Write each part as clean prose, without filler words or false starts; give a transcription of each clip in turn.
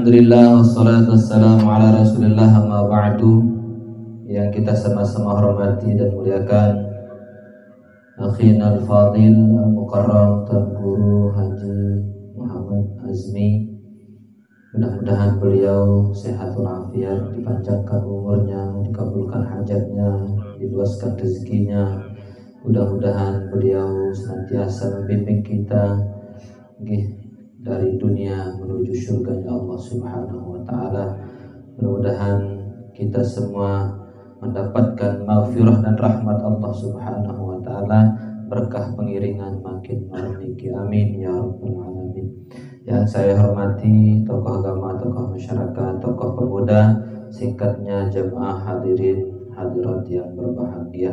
Alhamdulillah wassalatu wassalamu ala rasulillah amma ba'du. Yang kita sama-sama hormati dan muliakan akhina al-fadil al-mukarram Tuan Guru Haji Muhammad Azmi. Mudah-mudahan beliau sehat walafiat, dipanjangkan umurnya, dikabulkan hajatnya, diluaskan rezekinya. Mudah-mudahan beliau senantiasa membimbing kita dari dunia menuju surganya Allah Subhanahu wa taala. Mudah-mudahan kita semua mendapatkan maghfirah dan rahmat Allah Subhanahu wa taala, berkah pengiringan makin meninggi. Amin ya rabbal alamin. Yang saya hormati tokoh agama, tokoh masyarakat, tokoh pemuda, singkatnya jemaah hadirin hadirat yang berbahagia.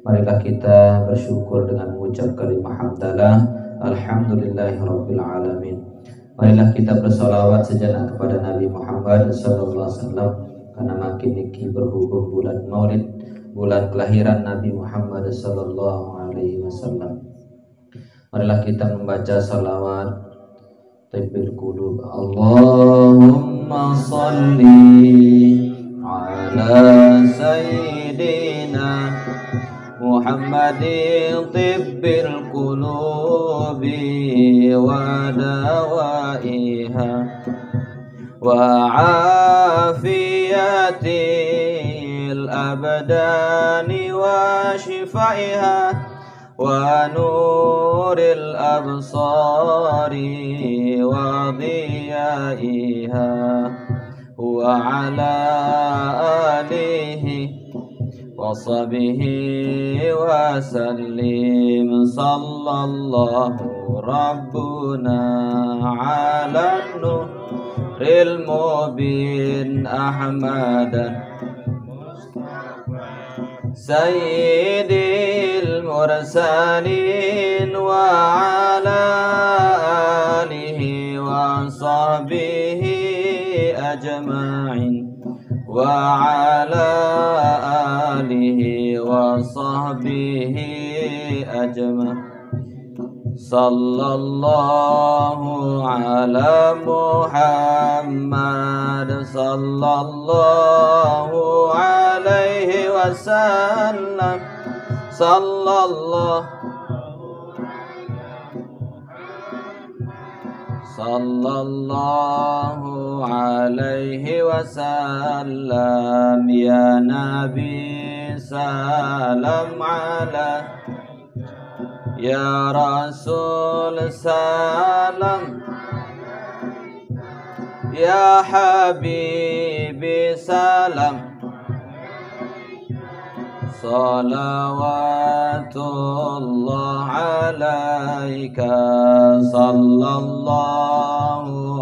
Marilah kita bersyukur dengan mengucap kalimah hamdalah. Alhamdulillahirabbil alamin. Marilah kita bersolawat sejenak kepada Nabi Muhammad sallallahu alaihi wasallam, karena makin niki berhubung bulan Maulid, bulan kelahiran Nabi Muhammad sallallahu alaihi wasallam. Marilah kita membaca salawat tibbil qulub. Allahumma shalli ala sayyidina Muhammadin tibbil qulubi wa dawaiha wa afiyatil abdani wa shifaiha wa nuril absari wa diyaiha wa ala alihi washabihi wasallim. Sallallahu rabbuna ala nuril mubin ahmadan sayyidil mursalin wa ala alihi wa sahbihi ajma'in wa ala alihi wa sahbihi ajma'in. Sallallahu ala Muhammad sallallahu alaihi wasallam. Sallallahu alaihi wasallam. Ya Nabi salam ala, ya Rasul salam, ya Habibi salam. Salawatullah alaika. Sallallahu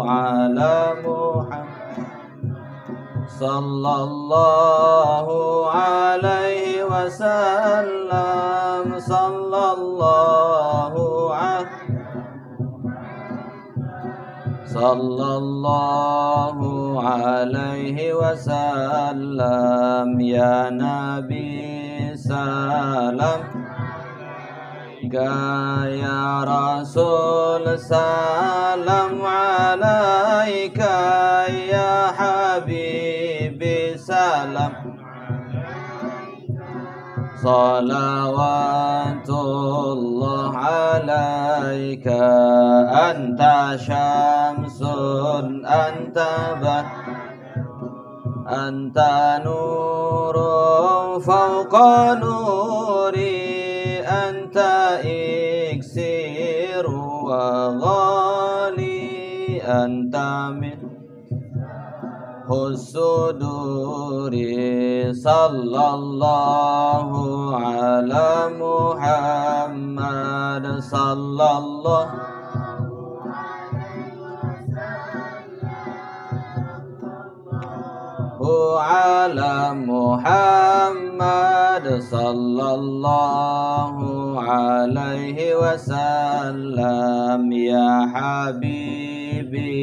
ala Muhammad sallallahu alaihi wasallam. Sallallahu alaihi wasallam. Ya Nabi salam, ya Rasul salam alaika, ya Habibi salam. Salawatullah alaika. Anta syamsun anta anta nurun fawqa nuri, anta iksiru wa ghali, anta min husuduri. Sallallahu ala Muhammad sallallahu ala Muhammad sallallahu alaihi wasallam. Ya Habibi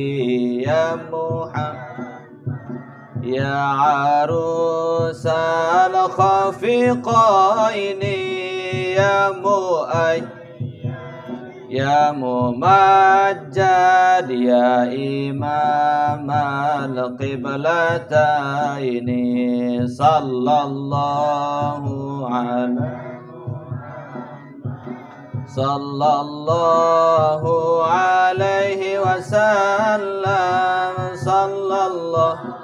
ya Muhammad, ya arusal khafiqaini, ya Ya Mumajjad ya Imam al-Qiblataini sallallahu alaihi wasallam sallallahu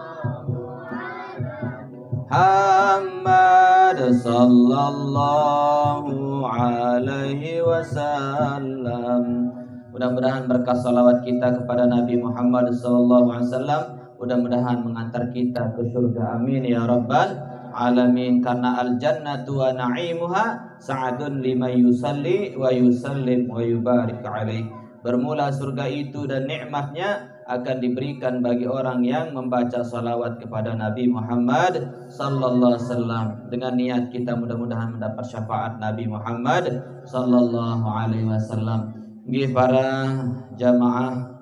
Muhammad sallallahu alaihi wasallam. Mudah-mudahan berkah salawat kita kepada Nabi Muhammad sallallahu alaihi wasallam mudah-mudahan mengantar kita ke surga. Amin ya rabbal alamin. Karena al jannatu wa na'imuha sa'adun liman yusalli wa yusallim wa yubarik alaih. Bermula surga itu dan nikmatnya akan diberikan bagi orang yang membaca salawat kepada Nabi Muhammad sallallahu alaihi wasallam. Dengan niat kita mudah-mudahan mendapat syafaat Nabi Muhammad sallallahu alaihi wasallam. Nggih para jamaah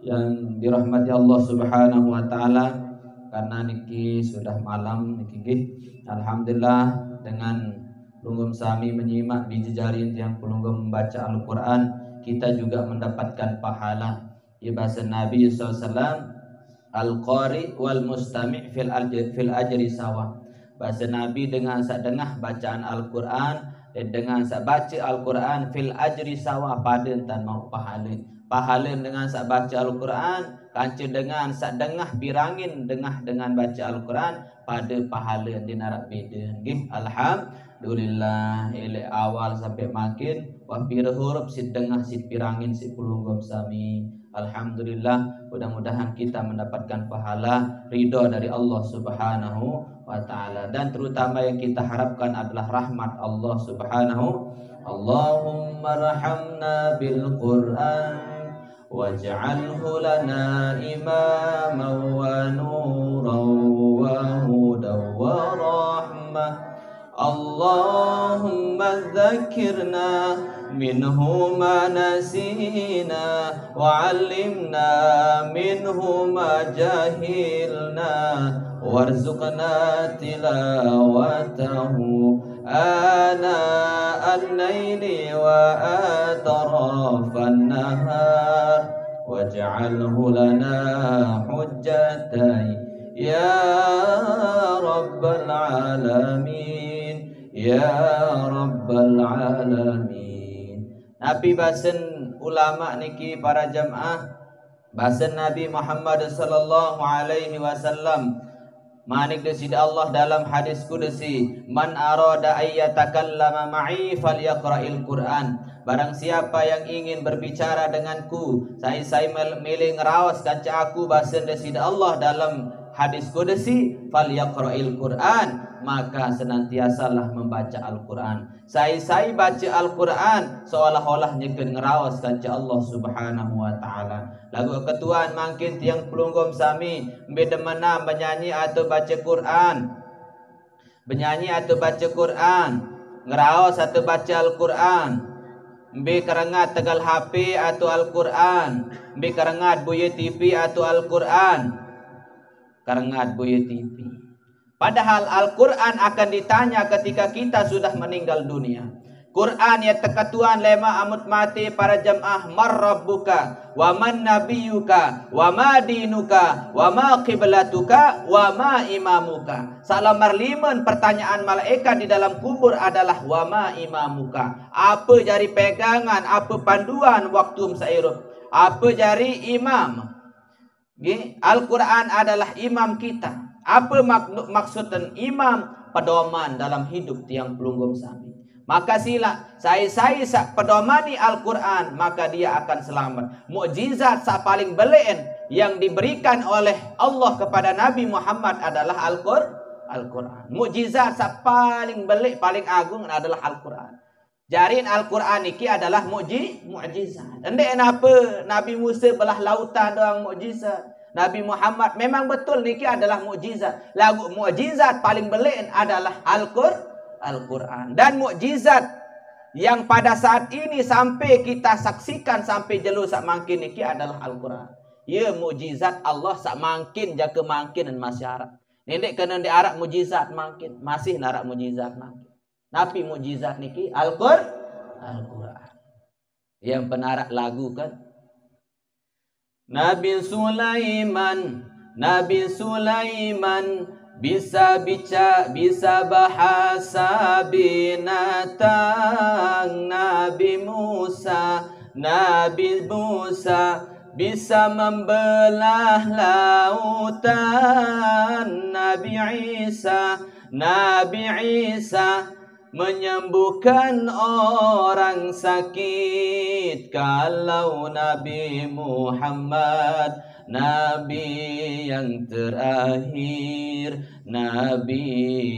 yang dirahmati Allah Subhanahu wa taala, karena niki sudah malam niki nggih alhamdulillah dengan lunggum sami menyimak di jejaring yang pelunggum membaca Al-Qur'an, kita juga mendapatkan pahala. Ya bahasa Nabi SAW, al-qari wal mustami' fil ajri sawa. Bahasa Nabi dengan sadengah bacaan Al-Quran dan dengan sak baca Al-Quran fil ajri sawa, pada tan mau pahala. Pahala dengan sak baca Al-Quran, kanca dengan sak dengah birangin dengah dengan baca Al-Quran, pada pahala di narak beda. Nggih alhamdulillah ile awal sampai makin wa pira huruf si dengah si pirangin si pulunggum sami. Alhamdulillah, mudah-mudahan kita mendapatkan pahala ridha dari Allah Subhanahu wa taala, dan terutama yang kita harapkan adalah rahmat Allah Subhanahu. Allahumma rahamna bil Qur'an waj'alhu lana imaman wa nuran wa hudan wa rahmah. Allahumma dzakirna minhu ma nasina wa 'allimna minhu ma jahilna warzuqna tilawatahu ana al-laili wa atrafan nahar waj'alhu lana hujjatan ya rabbal alamin ya rabbal alamin. Nabi basen ulama niki para jamaah, basen Nabi Muhammad sallallahu alaihi wasallam manik desid Allah dalam hadis kudusi, man arada ayyatakallama ma'i falyaqra'il Qur'an. Barang siapa yang ingin berbicara denganku, saya milih ngerawas kanca aku basen desid Allah dalam hadis kudusi, falyaqra'il Qur'an, maka senantiasalah membaca Al-Quran. Saya baca Al-Quran seolah-olah nyekeun ngerawas kanca Allah Subhanahu wa taala. Lagu ketuaan mangkin tiang pelunggum sami beda mana menyanyi atau baca Quran. Menyanyi atau baca Quran, ngerawas atau baca Al-Quran. Mbe karangat tegal HP atau Al-Quran, mbe karangat buye TV atau Al-Quran. Karangat buye TV. Padahal Al-Quran akan ditanya ketika kita sudah meninggal dunia. Quran ya tekatuan lema amut mati para jamaah, marrabbuka wa man nabiyuka wa ma dinuka wa ma qiblatuka wa ma imamuka. Salamar liman pertanyaan malaikat di dalam kubur adalah wa ma imamuka. Apa jari pegangan, apa panduan waktu sairup, apa jari imam. Al-Quran adalah imam kita. Apa maksud dan imam? Pedoman dalam hidup tiang pelunggum sami. Maka sila saya sak pedomani Al-Quran, maka dia akan selamat. Mukjizat sak paling belen yang diberikan oleh Allah kepada Nabi Muhammad adalah Al-Quran. Mukjizat sak paling belik paling agung adalah Al-Quran. Jarin Al-Quran ini adalah mukjizat. Endek apa Nabi Musa belah lautan doang mukjizat. Nabi Muhammad memang betul niki adalah mukjizat. Lagu mukjizat paling belen adalah Al-Quran. Dan mukjizat yang pada saat ini sampai kita saksikan sampai jelu sak mangkin niki adalah Al-Quran. Ya mukjizat Allah sak mangkin jaka mangkin dan masyarakat. Nendek kena di arak mukjizat mangkin, masih narak mukjizat mangkin. Nabi mukjizat niki Al-Quran. Yang penarak lagu kan. Nabi Sulaiman bisa bahasa binatang. Nabi Musa bisa membelah lautan. Nabi Isa menyembuhkan orang sakit. Kalau Nabi Muhammad, Nabi yang terakhir, Nabi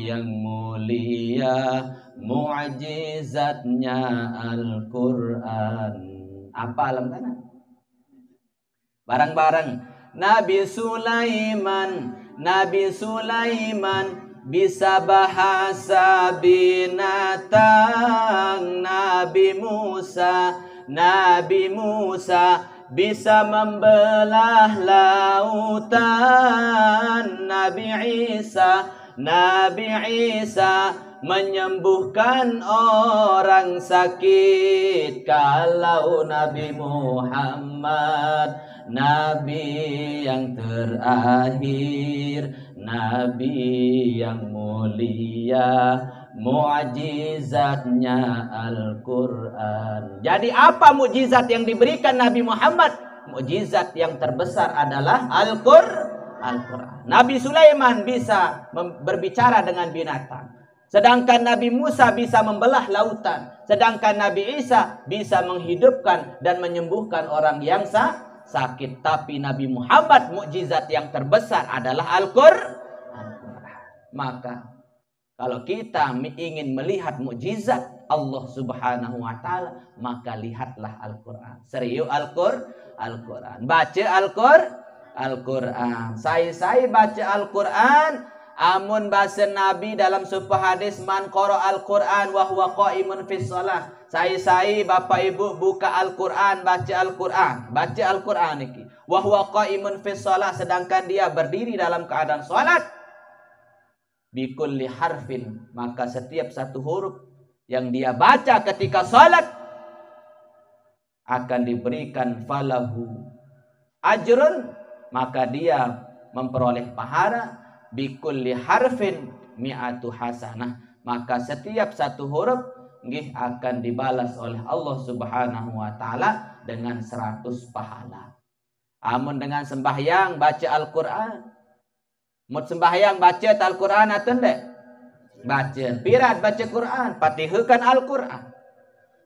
yang mulia, mu'jizatnya Al-Quran. Apa alam tanah? Barang-barang. Nabi Sulaiman bisa bahasa binatang. Nabi Musa bisa membelah lautan. Nabi Isa menyembuhkan orang sakit. Kalau Nabi Muhammad, Nabi yang terakhir, Nabi yang mulia, mu'jizatnya Al-Quran. Jadi apa mukjizat yang diberikan Nabi Muhammad? Mukjizat yang terbesar adalah Al-Quran. Nabi Sulaiman bisa berbicara dengan binatang. Sedangkan Nabi Musa bisa membelah lautan. Sedangkan Nabi Isa bisa menghidupkan dan menyembuhkan orang yang sakit. Tapi Nabi Muhammad, mukjizat yang terbesar adalah Al-Quran. Maka kalau kita ingin melihat mukjizat Allah Subhanahu wa taala, maka lihatlah Al-Quran. Serius Al-Quran. Baca Al-Quran. Saya baca Al-Quran. Amun bahasa Nabi dalam sebuah hadis, man qara Al-Quran wa huwa qaimun fis shalah. Saya Bapak Ibu buka Al-Quran, baca Al-Quran niki. Wa huwa qaimun fis shalah, sedangkan dia berdiri dalam keadaan salat. Bi kulli harfin, maka setiap satu huruf yang dia baca ketika salat akan diberikan falahu ajrun, maka dia memperoleh pahala. Bi kulli harfin mi'atu hasanah, maka setiap satu huruf nggih akan dibalas oleh Allah Subhanahu wa taala dengan 100 pahala. Amun dengan sembahyang baca Al-Quran, mut sembahyang baca Al-Quran atau enggak? Baca. Pirat baca Quran, patihkan Al-Quran.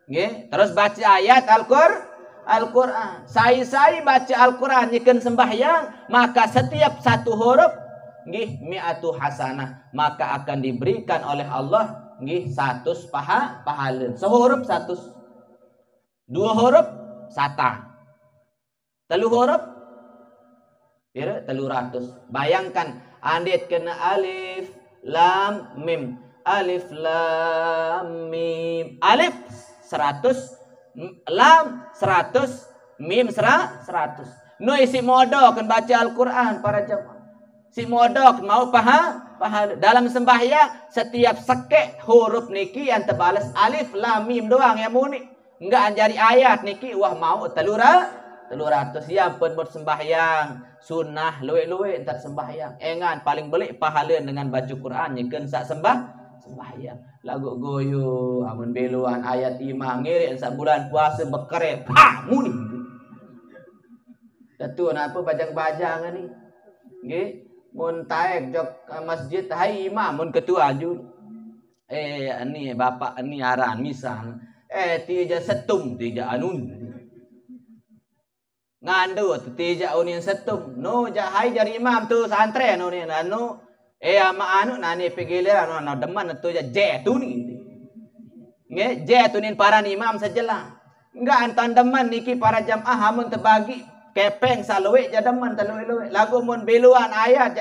Nggih, terus baca ayat Al-Quran. Saya baca Al-Quran nyikan sembahyang, maka setiap satu huruf nggih mi'atu hasanah, maka akan diberikan oleh Allah nggih 100 pahala. Sehuruf 100. 2 huruf 1. 3 huruf pira 300. Bayangkan andit kena alif lam mim. Alif lam mim. Alif 100, lam 100, mim 100. No isi modal kan baca Al-Quran para jemaah. Si modok mau pahala dalam sembahyang, setiap sekek huruf niki yang terbalas alif lam mim doang yang muni. Enggak jadi ayat niki wah mau 300 ya pun buat sembahyang sunnah luwe-luwe entar sembahyang. Engan paling belik pahala dengan baca Quran nyekeun sak sembahyang. Lagu goyo amun beluan ayat imam ngirik sak bulan puasa bekeret. Muni. Datu napa bajang-bajang ni. Nggih. Mun taek jok masjid hai imam mun ketua ju ni bapak ni aran misal tija setum tija anun ngandu tija unin setum no ja hai jari imam tu santre no ni anu ama anu nani pegilir anu deman tu ja je tu ni nge je tunin para imam sajalah enggak antan deman niki para jamaah hamun terbagi kepeng saluwe jadaman taluwe lagu mun beluan ayat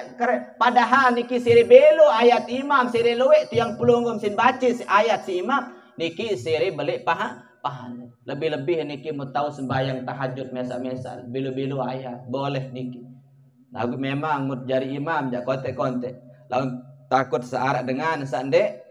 padahal niki siri belu ayat imam siri luwe tiang pelunggum sin baca si ayat si imam niki siri belik pahala lebih-lebih niki mau tahu sembahyang tahajud mesa-mesa belu-belu ayat boleh niki lagu memang mut jari imam jak kontek-kontek lalu takut searak dengan sandek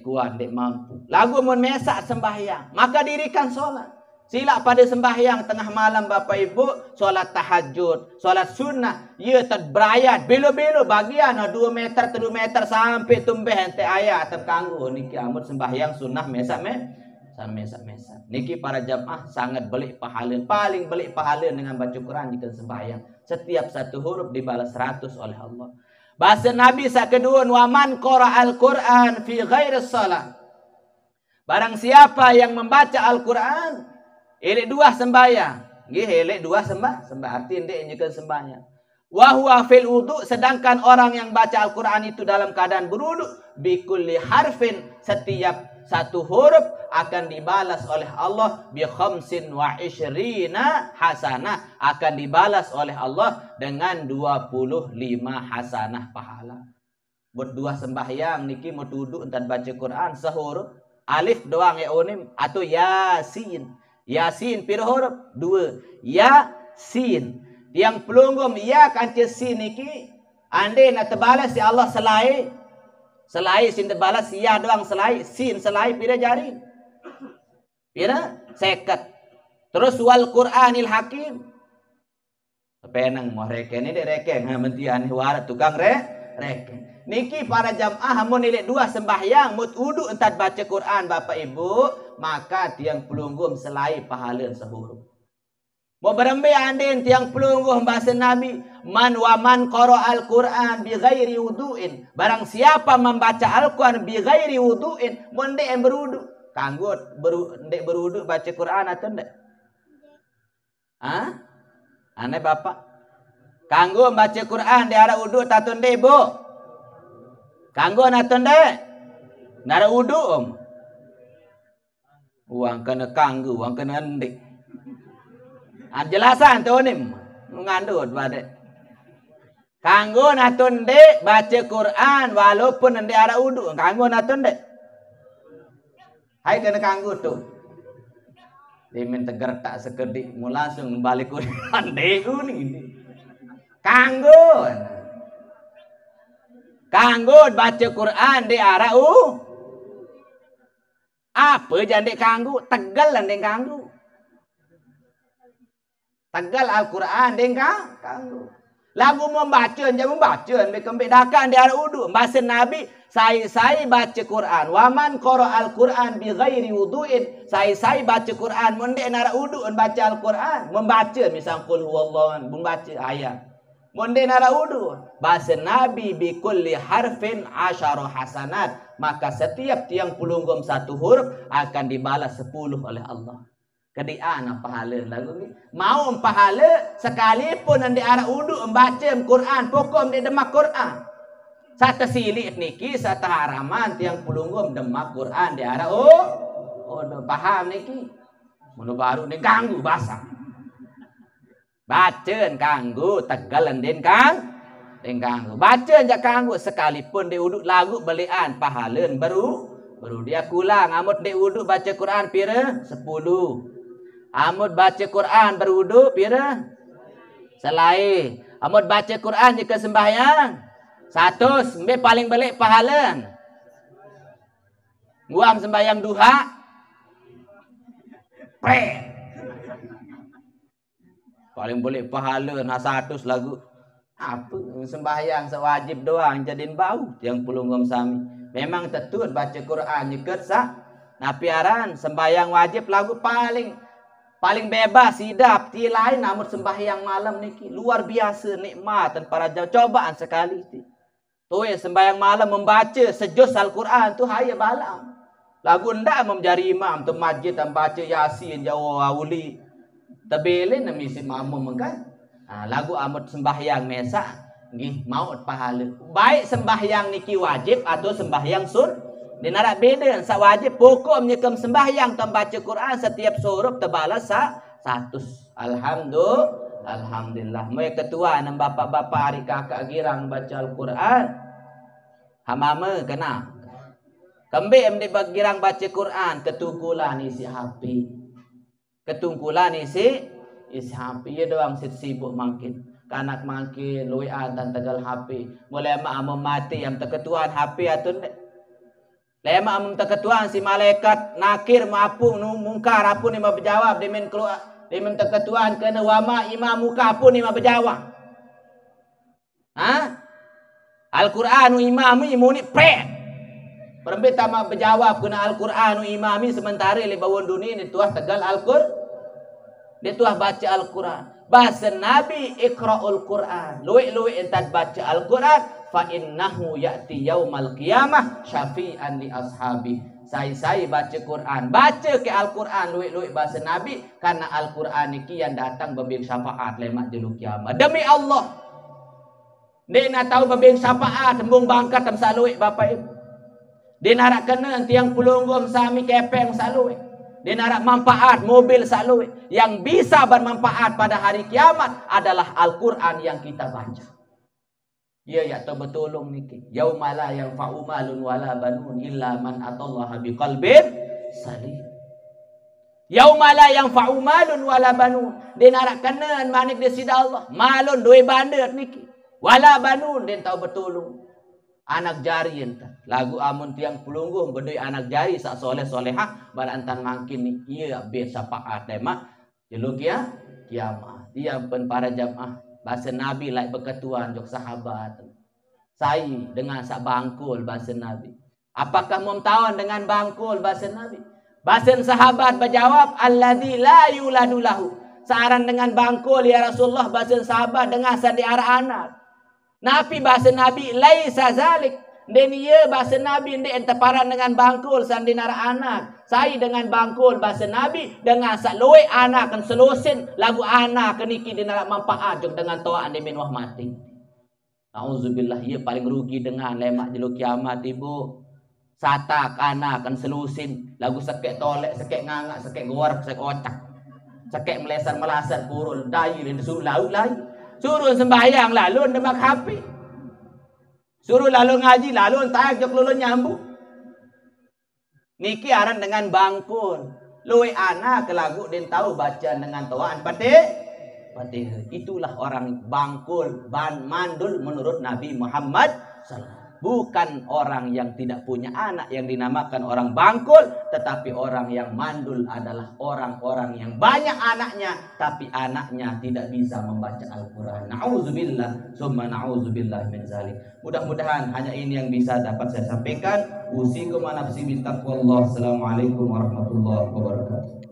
kuat dek mampu lagu mun mesa sembahyang maka dirikan sholat Silap pada sembahyang tengah malam Bapak Ibu, solat tahajud, solat sunnah, ia terberayat belo-belo bagian 2 meter 3 meter sampai tumbeh ente ayat terkanggu niki amut sembahyang sunnah mesak mesak. Niki para jamaah sangat belik pahala, paling belik pahala dengan baca Quran jika sembahyang. Setiap satu huruf dibalas 100 oleh Allah. Bahasa Nabi sak kedua, wa man qara'al Quran fi ghairi shalah. Barang siapa yang membaca Al-Quran elek 2 sembahyang. Nggih, elek 2 sembahyang. Arti ndek nyekel sembahyang. Wa huwa fil wudu, sedangkan orang yang baca Al-Quran itu dalam keadaan berwudu, bi kulli harfin, setiap satu huruf akan dibalas oleh Allah bi 25 hasanah, akan dibalas oleh Allah dengan 25 hasanah pahala. Buat 2 sembahyang niki mau duduk entar baca Quran sehuruf alif doang ya onim atau yasin. Yasin pira huruf? 2. Yasin. Yang pelunggum ya kanca sin niki ande nak terbalas si Allah selai sin terbalas ya doang selai sin selai pira jari? Pira? 50. Terus wal Qur'anil Hakim. Penang mau reken ini reken mentian warat tukang reken. Niki para jamaah mun nilai 2 sembahyang mut wudu entat baca Quran Bapak Ibu, maka tiang pelunggum selai pahala sehuruf. Mau berembe andin tiang pelunggum bahasa Nabi, man wa man qara'al Quran bi ghairi wudu'in. Barang siapa membaca Al-Quran bi ghairi wudu'in, mun ndek berudu. Kanggo ndek berudu baca Quran atau ndek? Hah? Ane Bapak? Kanggo baca Quran di arah wudu atau ndek, Bu? Kanggo naton dek? Nara wudu om. Uang kena kanggo, uang kena ndik. Jelasan tu nim ngandut bade. Kanggo naton dek baca Quran walaupun ndik ara wudu. Kanggo naton dek? Hai kena kanggo tu. Dimin tegar tak sekedik mu langsung balik Quran dek ni. Kanggo. Kanggo baca Quran di arah apa jangan kanggo tegal lan deng kanggo. Tegal Al-Quran deng kanggo. Lagu membaca jangan membaca bedakan di arah wudu. Bahasa Nabi saya baca Quran. Waman qara'al Quran bi ghairi wudu'in. Saya baca Quran mun dek arah wudu baca Al-Quran. Membaca misal qul huwallahu membaca ayat. Monde nara wudu, bahasa Nabi bi kulli harfin 10 hasanat, maka setiap tiang pelunggum satu huruf akan dibalas 10 oleh Allah. Kedian pahala lagu ni. Mau pahala sekalipun ande ara wudu membaca Quran, pokok ande demak Quran. Satu silik niki satu haraman tiang pelunggum demak Quran di ara paham niki. Mun baru ni ganggu basah. Bacaan kanggo tegalan den kanggo. Bacaan jak kanggo sekalipun dia uduk lagu belian pahalan baru dia kulang. Amut dia uduk baca Quran pira 10. Amut baca Quran berwuduk pira selai. Amut baca Quran jika sembahyang 100 mbe paling belik pahalan. Nguam sembahyang duha paling boleh pahala nak 100 lagu. Apa sembahyang sewajib doang jadiin bau yang pelunggum sami. Memang tetut baca Quran nyeket sah. Napi aran sembahyang wajib lagu paling bebas hidup ti lain namun sembahyang malam niki luar biasa nikmat dan para cobaan sekali ti. Tu sembahyang malam membaca sejus Al-Quran tu haya balam. Lagu ndak menjadi imam tu masjid dan baca Yasin jauh awli. Tabelin na misi mamu mengkan. Lagu amut sembahyang mesak nggih maut pahala. Baik sembahyang niki wajib atau sembahyang sun. Dinara beda sa wajib pokok menyekem sembahyang tembaca Quran setiap surup terbalas 100. Alhamdulillah. Moy ketua nan bapak-bapak hari kakak girang baca Al-Quran. Hamama kena. Kembe mde bagirang baca Quran ketungkulan isi HP. Ketungkulan isi HP ya doang sibuk makin kanak makin luian dan tegal HP mulai mak mati yang terketuan HP atau Lema minta ketuaan si malaikat nakir maapung mungkar apun ni berjawab dimin keluar dimin ketuaan kena wama imam muka apun ni berjawab. Al-Qur'anu imami muni pe. Perempuan tamak berjawab kena Al-Qur'anu imami sementara li bawon dunia ni tuah tegal Al-Qur'an. Dia tuah baca Al-Qur'an. Bahasa Nabi ikra'ul Qur'an. Luik-luik entat baca Al-Qur'an. Fa innahu ya'ti yaumal qiyamah syafi'an li ashabi. Saya baca Quran. Baca ke Al-Quran luik-luik bahasa Nabi. Karena Al-Quran ni kian datang bebing syafaat lemak jelu kiamat. Demi Allah. Dia nak tahu bebing syafaat. Tembung bangkat tam saluik bapak ibu. Dia nak kena tiang pulunggum sami kepeng saluik. Dia nak manfaat mobil saluik. Yang bisa bermanfaat pada hari kiamat adalah Al-Quran yang kita baca. Ya tahu betulung niki. Yaumala yang fa'umalun wala banun illa man atallaha biqalbin salim. Yaumala yang fa'umalun wala banun. Dia nak kena manik dia sida Allah. Malun doi bandar niki. Wala banun dia tahu betulung. Anak jari entah. Lagu amun tiang pulunggung bedoi anak jari sak soleh solehah barantan mangkin ni iya biasa syafaat demak jeluk ya kiamat. Dia pun para jamaah bahasa Nabi like berketuan jok sahabat. Saya dengan sak bangkul bahasa Nabi. Apakah mumtawan dengan bangkul bahasa Nabi? Bahasa sahabat berjawab alladzi la yuladu lahu. Searan dengan bangkul ya Rasulullah bahasa sahabat dengan sadiara anak. Nabi bahasa Nabi laisa zalik. Dan ia bahasa Nabi ndek enteparan dengan bangkul sandinara anak. Saya dengan bangkul bahasa Nabi dengan sak loe anak kan selusin lagu anak keniki dinara manfaat jog dengan toa ande min wah mati. Auzubillah ia paling rugi dengan lemak jelu kiamat ibu. Satak anak kan selusin lagu sekek tolek sekek ngangak sekek gorak sekek otak. Sekek melesan melasat kurul dayu dan suruh laut lain. Suruh sembahyang lalu demak hapi. Suruh lalu ngaji lalu tayak jok lulu nyambung. Niki aran dengan bangkul. Luwe anak ke lagu den tahu baca dengan tawaan Fatihah. Itulah orang bangkul mandul menurut Nabi Muhammad SAW. Bukan orang yang tidak punya anak yang dinamakan orang bangkul, tetapi orang yang mandul adalah orang-orang yang banyak anaknya tapi anaknya tidak bisa membaca Al-Qur'an. Nauzubillah summa nauzubillah min zalik. Mudah-mudahan hanya ini yang bisa dapat saya sampaikan. Usikum wa nafsi bittaqwallah. Assalamualaikum warahmatullahi wabarakatuh.